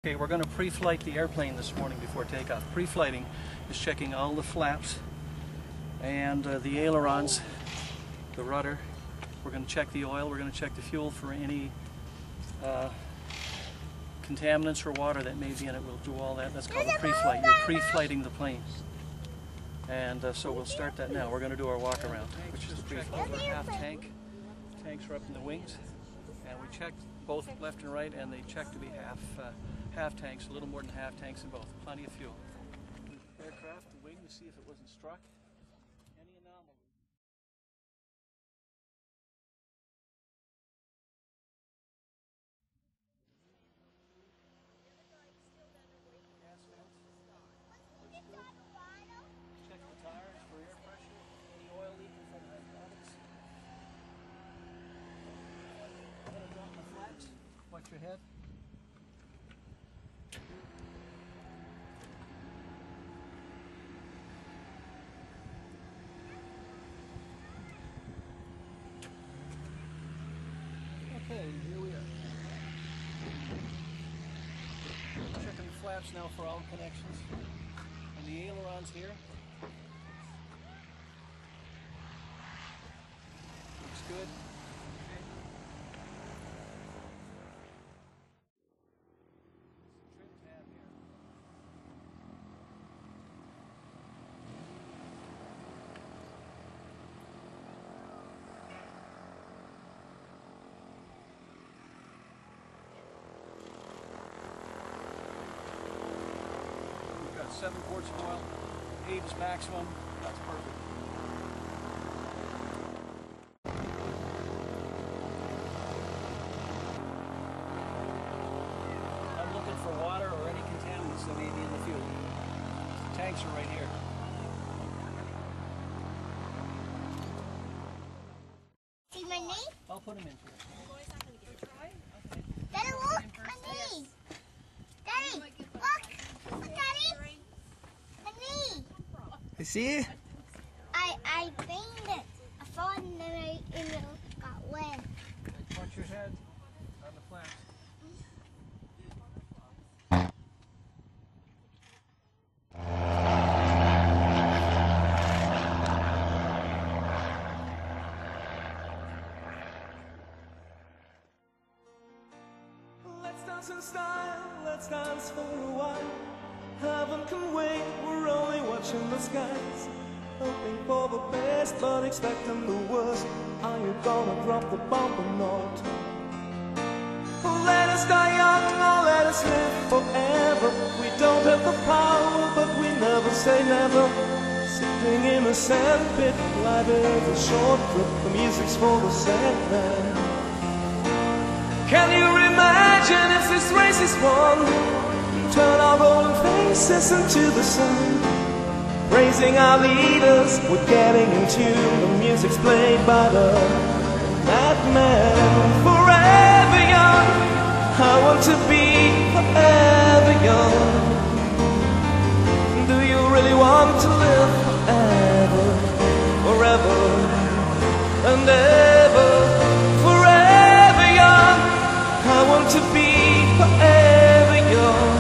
Okay, we're going to pre-flight the airplane this morning before takeoff. Pre-flighting is checking all the flaps and the ailerons, the rudder. We're going to check the oil, we're going to check the fuel for any contaminants or water that may be in it. We'll do all that. That's called a pre-flight. You're pre-flighting the plane. And so we'll start that now. We're going to do our walk around, which is the pre-flight. Our half tank. Tanks are up in the wings. And we checked both left and right, and they checked to be half tanks, a little more than half tanks in both. Plenty of fuel. Aircraft, the wing, to see if it wasn't struck. Any anomaly. Check the tires for air pressure, any oil leaking from the hydraulics. I'm going to drop my flaps. Watch your head. Okay, here we are. Checking the flaps now for all connections. And the ailerons here. Looks good. Trim tab here. We've got 7 quarts of oil. 8 is maximum. That's perfect. I'm looking for water or any contaminants that may be in the fuel. The tanks are right here. See my knee? I'll put them in here. Daddy, look! My knee! Daddy, look! Look, Daddy! My knee! I see. I banged it. I fell in there and it got wet. Watch your head on the flaps. Let's dance in style, let's dance for a while. Heaven can wait, we're only watching the skies. Hoping for the best, but expecting the worst. Are you gonna drop the bomb or not? Let us die young, or let us live forever. We don't have the power, but we never say never. Sitting in a sandpit, life is a short trip. The music's for the sad man. Can you imagine if this race is won? Turn our golden faces into the sun. Praising our leaders, we're getting in tune. The music's played by the madman. Forever young, I want to be forever young. Do you really want to live forever? Forever and ever. Forever young, I want to be forever young.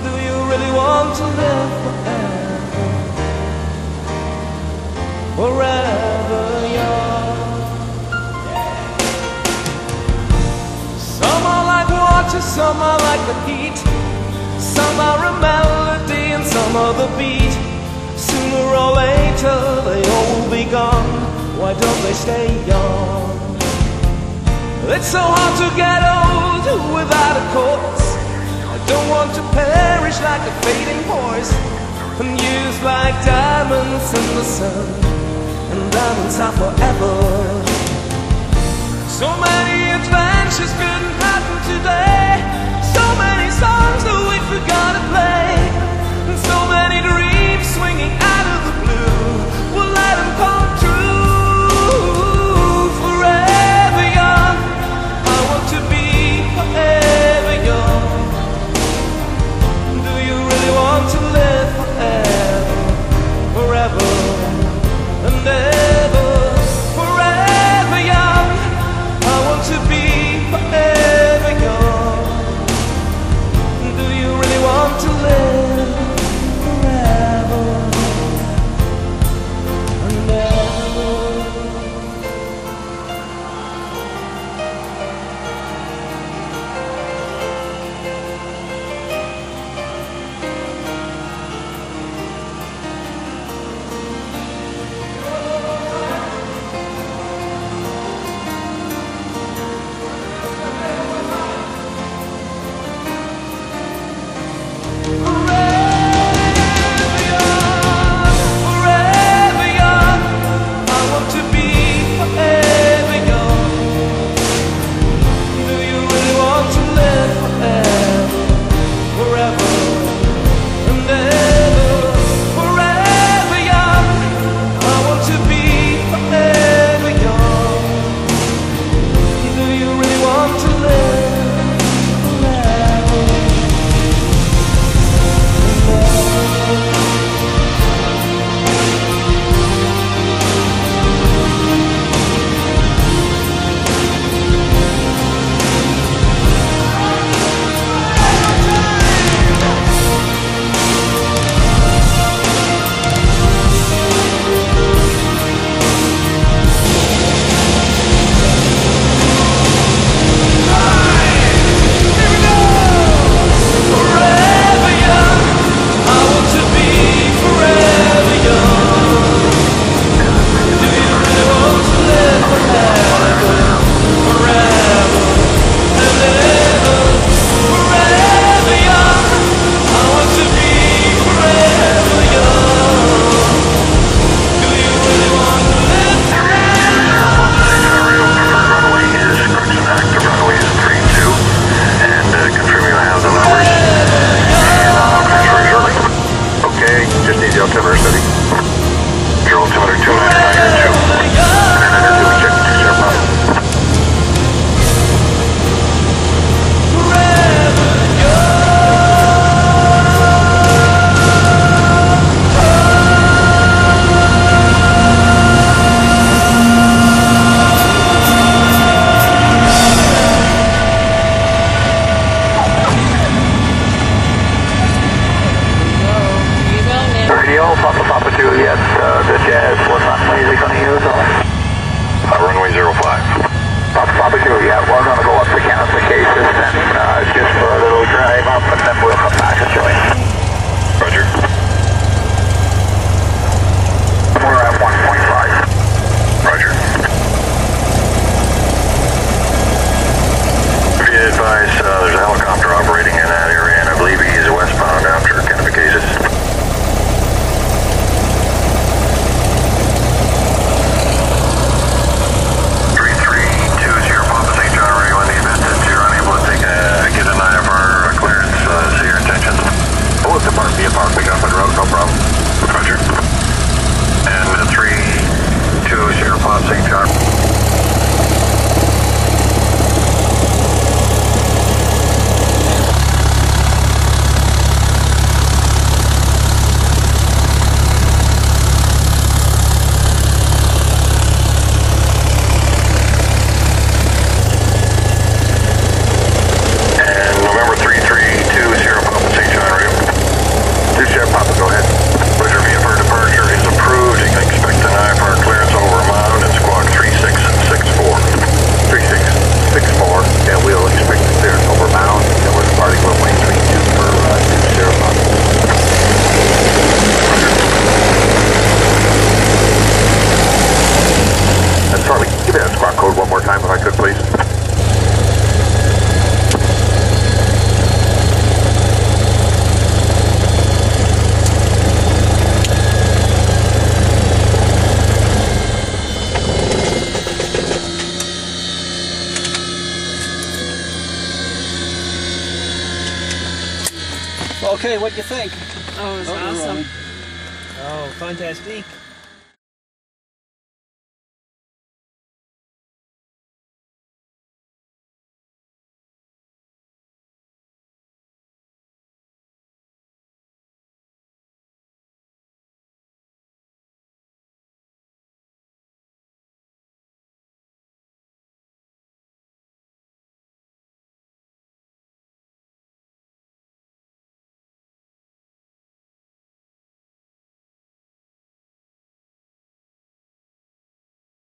Do you really want to live forever? Forever young. Some are like water, some are like the heat. Some are a melody and some are the beat. Sooner or later they all will be gone. Why don't they stay young? It's so hard to get old without a cause. I don't want to perish like a fading horse, and used like diamonds in the sun, and diamonds are forever. So many adventures couldn't happen today. So many songs that we forgot to play, and so many dreams swinging out of the blue. We'll let them come true. Forever young, I want to be forever young. Do you really want to live forever? Forever and ever. Forever young, I want to be forever young. Okay, what do you think? Oh, it was awesome. Oh, fantastic.